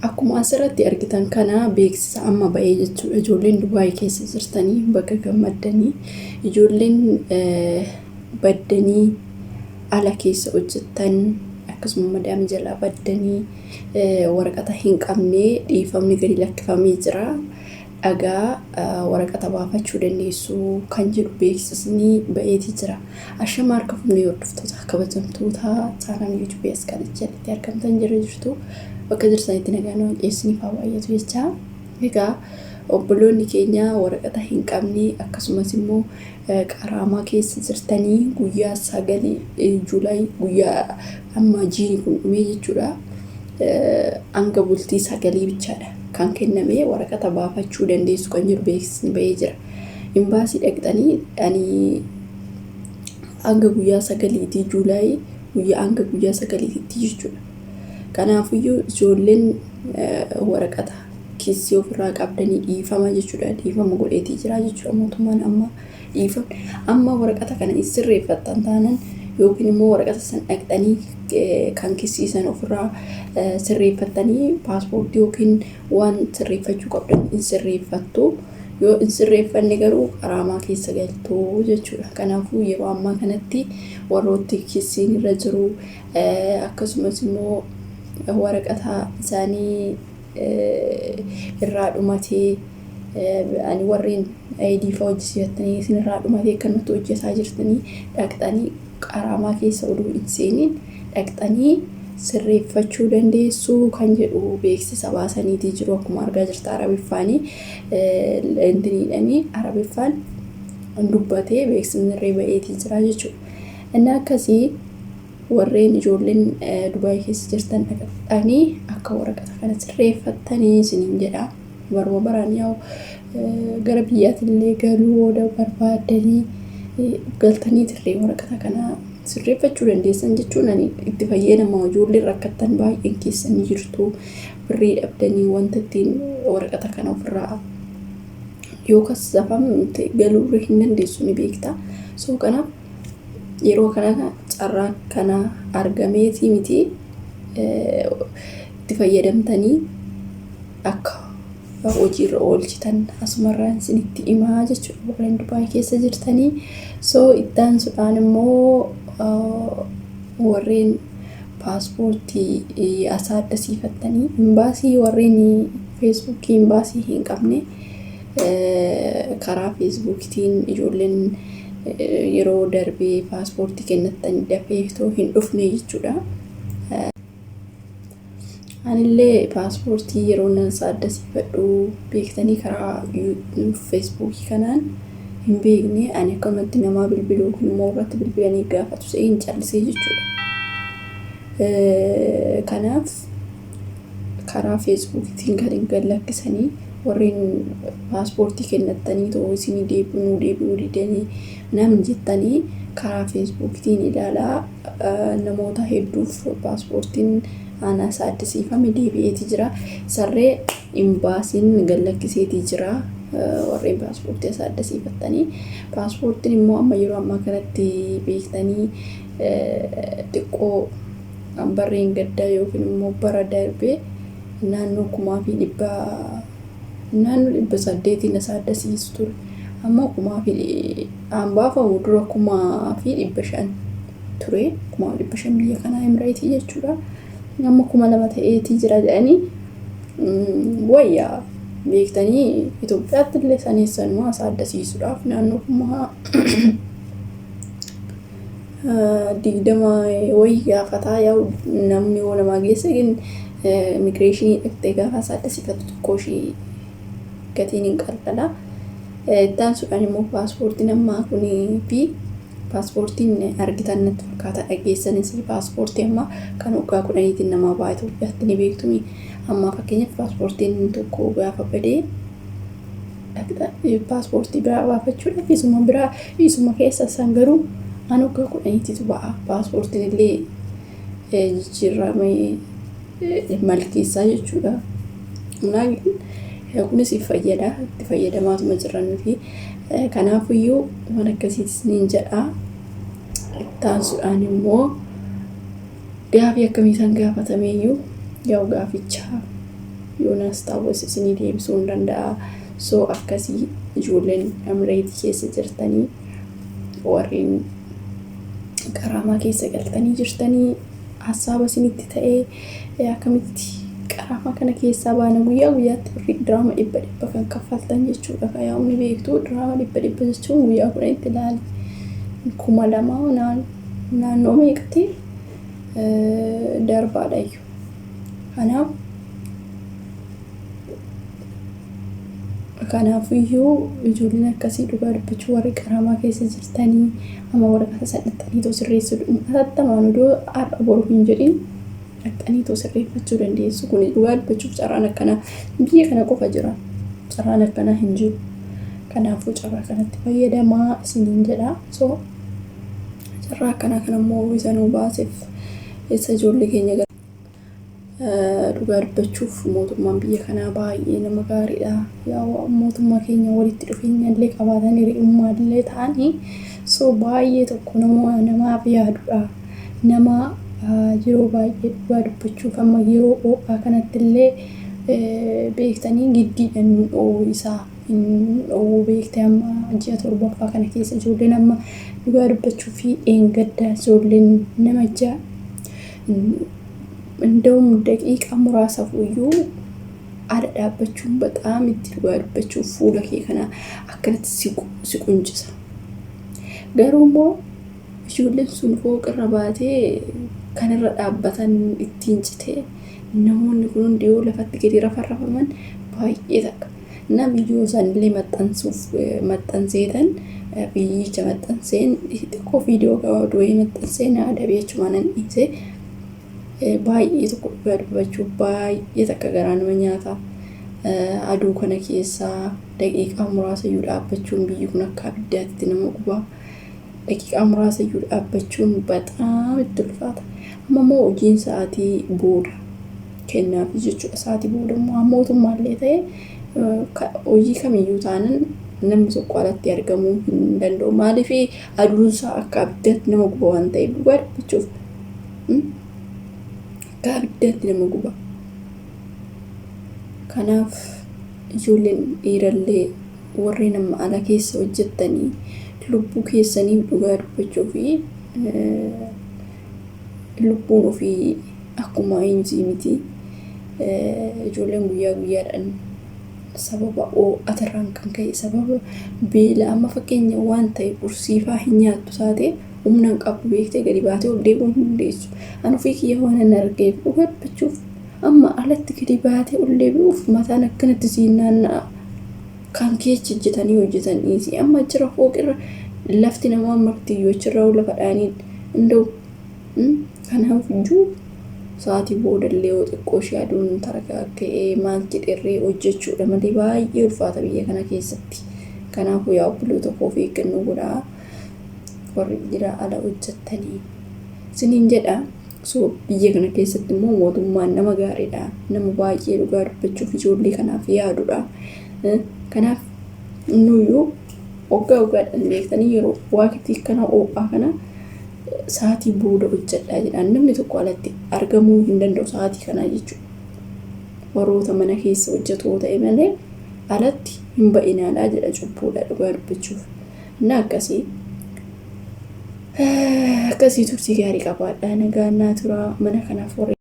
akkuma asirratti argitan kana beeksisa amma ba'ee jechuudha. Ijoolleen Dubaay keessa jirtanii bakka gammaddanii ijoolleen baddanii ala keessa hojjettan akkasuma madaam jalaa baddanii waraqata hin qabne dhiifamni gadi lakkifamee jira. Dhagaa waraqata baafachuu dandeessu kan jedhu beeksisni ba'eetii jira. Ashama harka fuunee hordoftoota kabajamtoota chaanal YouTube as kan jalatti argamtan jirtu bakka jirtanitti nagaan waaqessanii faawwayyatu jecha. Egaa obboloonni keenya waraqata hin qabne akkasumas immoo qaraamaa keessa jirtanii guyyaa 9 Juulaay guyyaa amma jiini kun dhumee jechuudha. Hanga bultii 9 bichaadha kan kenname waraqata baafachuu dandeessu kan jiru beeksisni ba'ee jira. Imbaasii dhaqxanii ani hanga guyyaa 9 Juulaay hanga guyyaa 9 jechuudha. Kanaafiyyuu ijoolleen waraqata keessi ofirraa qabdanii dhiifama jechuudha. Dhiifama godheetii jira jechuudha mootummaan amma waraqata kana sirreeffattan taanan yookiin immoo waraqata san dhaqxanii kan kisiisan ofirraa sirreeffatanii paaspoortii yookiin waan sirreeffachuu qabdan sirreeffattu. Yoo sirreeffanne garuu qaraamaa keessa galtuu jechuudha. Kanaafuu yeroo ammaa kanatti warrooti kisiin irra jiru akkasumas immoo waraqata isaanii irraa dhumatee ani warreen ID fa hojjisiifattanii isin irraa dhumatee kan nuti hojjetaa jirtanii dhaqxanii qaraamaa keessa oduu hin seeniin dhaqxanii sirreeffachuu dandeessu kan jedhu beeksisa baasaniitii jiru. Akkuma argaa jirta Arabiffaan Arabiffaan dubbatee beeksisni irra ba'eetii jira jechuudha. Inni akkasii warreen ijoolleen Dubaay keessa jirtan dhaqxanii akka waraqata kana sirreeffattanii isiniin jedha. Baruma baraan yaa'u gara biyyaatillee galuu oda barbaadanii galtanii tirree waraqata kana sirreeffachuu dandeessan jechuun ani itti fayyadama. Ijoolleen rakkattan baay'een keessan jirtu birrii dhabdanii wanta ittiin waraqata kana ofirraa yoo kasafamte galuu hin dandeessu ni beekta. So kanaaf yeroo kana carraa kana argameetii miti itti fayyadamtanii akka hojiirra oolchitan asumarraan isinitti himaa jechuudha warreen Dubaay keessa jirtanii. So ittaan sudhaan immoo warreen paaspoortii asaa addasiifattanii imbaasii warreen feesbuukii imbaasii hin qabne karaa feesbuukitiin ijoolleen yeroo darbee paaspoortii kennattanii dafee hin dhufne jechuudha. Anillee paaspoortii yeroo nan addasiifadhu beektanii karaa feesbuukii kanaan hin beekne ani akkamatti namaa bilbiluu kun immoo irratti bilbilanii gaafatu se'in callisee jechuudha. Kanaaf karaa feesbuukiitiin kan hin gallakkisanii warreen paaspoortii kennattanii ta'uu isinii deebi'uu didanii namni jettanii karaa feesbuukiitiin ilaalaa namoota hedduuf paaspoortiin anas addasiifame deebi'eetii jira. Sarree imbaasiin gallakkiseetii jira. Warreen paaspoortii asaa addasiifattanii paaspoortiin immoo amma yeroo ammaa kanatti beektanii xiqqoo barreen gaddaa yookiin immoo bara darbee naannoo 800 asaa addasiisu ture. Amma 1000 baafamu dura 1500 ture. 1500 biyya kanaa Emiratii jechuudha. Amma 2000 ta'eetii jira jedhanii wayyaa beektanii Itoophiyaatti illee saneessanuu asaa addasiisuudhaaf naannoo 20 wayii gaafataa yaa'u namni yoo namaa geesse immigireeshinii dhaqxee gaafa asaa addasiifatu xiqqooshii gatiin hin qalqala. Ittaan sudhaan immoo paaspoortiin ammaa kunii fi paaspoortiin argitan natti fakkaata dhageessanis paaspoortii amma kan waggaa 10tiin namaa baay'ee Itoophiyaatti ni beektumi. Amma fakkeenyaaf paaspoortiin tokko gaafa badee paaspoortii biraa baafachuudhaaf isuma keessa san garuu an waggaa 10tiitu ba'a. Paaspoortiin illee jijjiiramee malkeessaa jechuudha. Kunis fayyada itti fayyadamaatuma jiranii fi kanaafiyyuu waan akkasiitis niin jedha. Ittaan sudhaan immoo gaafii akkamii isaan gaafatameeyyuu yaa'u gaafichaa yoonaas taawwas isinii deebisuu hin danda'a. So akkasii ijoolleen Emireet keessa jirtanii warreen qaraamaa keessa galtanii jirtanii hasaaba isinitti ta'ee akkamitti qaraamaa kana keessaa baana guyyaa guyyaatti birrii diraama 100 kan kaffaltan jechuudha. Yaa'umni beektuu diraama 100 jechuun guyyaa 10 ilaali 2,000 naannoo meeqatti darbaadha iyyuu. Kanaafiyyuu ijoolleen akkasii dhugaa dubbachuu warri qaraamaa keessa jirtanii amma waraqata sadhaxanii too sirreessuu atattamaan odoo har'a boru hin jedhin dhaqxanii too sirreeffachuu dandeessu. Kun dhugaa dubbachuuf carraan akkanaa biyya kana qofa jira. Carraan akkanaa hin jiru. Kanaafuu carraa kanatti fayyadamaa isiniin jedha. So carraa akkanaa kanammoo isa nuu baaseef isa ijoollee keenya dhugaa dubbachuuf mootummaan biyya kanaa baay'ee nama gaariidha. Yaa mootummaa keenya walitti dhufeenya illee qabaatan hiriyummaa illee ta'anii so baay'ee tokko namaaf yaadudha. Nama yeroo baay'ee dhugaa dubbachuuf amma yeroo ho'aa kanatti illee beektanii giddiidhaan dhoowwuu isaa dhoowwuu beektee amma ji'a 7ffaa kana keessa ijoolleen amma dhugaa dubbachuu fi gaddaa ijoolleen namicha እንደውም ደቂቃ muraasa fuyyuu ada dhaabbachuun በጣም itti dhugaa dubbachuuf fuula kee kana akkanatti si quncisa. Garuu immoo ijoolleen sun fooqarra baatee kanarra dhaabbatan ittiin citee namoonni kun hundi yoo lafatti gadi rafarrafaman baay'ee takka. Nama viidiyoo sanillee maxxanseetan biyyicha maxxanseen xiqqoo viidiyoo gabaabduu maxxanseen adabii jechuun nan dhiisee baay'ee tokko dhugaa dubbachuuf baay'ee takka garaa nama nyaata. Aduu kana keessaa daqiiqaa muraasa iyyuu dhaabbachuun biyyi kun akka abiddaatti nama guba. Daqiiqaa muraasa iyyuu dhaabbachuun bataam itti ulfaata. Amma immoo hojiin sa'aatii booda kennaaf jechuudha. Sa'aatii booda immoo mootummaallee ta'ee hojii kamiyyuu taanan namni tokko alatti argamuu hin danda'u. Maaliif aduun isaa akka abiddaatti nama guba waan ta'eef dhugaa dubbachuuf abiddaatti nama guba. Kanaaf ijoolleen dhiirallee warreen nama ala keessa hojjettanii lubbuu keessanii dhugaa dubbachuu fi lubbuun ofii akkuma eenyutii miti. Ijoolleen guyyaa guyyaadhaan sababa ho'aarraan kan ka'e sababa beela amma fakkeenya waan ta'e qursiifaa hin nyaattu taate humna hin qabdu beektee gadi baatee ol deebi'uu hin dandeessu. Ani ofii kiyya waan hin argeef dhugaa dubbachuuf amma alatti gadi baatee ol deebi'uuf mataan akkanatti siin naanna'a. Kan keessa hojjetanii amma jira fooqirra lafti namaa martiyyoo achirraa lafa dhaaniin indoo kanaaf iyyuu sa'aatii boodallee yoo xiqqoo ishee aduun targaa ka'ee maal jedherree hojjechuudha malee baay'ee ulfaata biyya kana keessatti. Kanaafuu yaa obboloota koo of eeggannoo godhaa. Warri jira ala hojjettanii isiniin jedha. So biyya kana keessatti immoo mootummaan nama gaariidha. Nama baay'ee dhugaa dubbachuuf ijoollee kanaaf yaadudha. Kanaaf nuyyuu waggaadhaan beektanii yeroo waaqtii kana ho'aa kana sa'aatii booda hojjedhaa jedhaan namni tokko alatti argamuu hin danda'u sa'aatii kanaa jechuudha. Warroota mana keessa hojjetoo ta'e malee alatti hin ba'inaadhaa jedha cubbuudha dhugaa dubbachuuf. Akkasii turtii gaarii qabaadhaa nagaa naa turaa mana kanaaf warra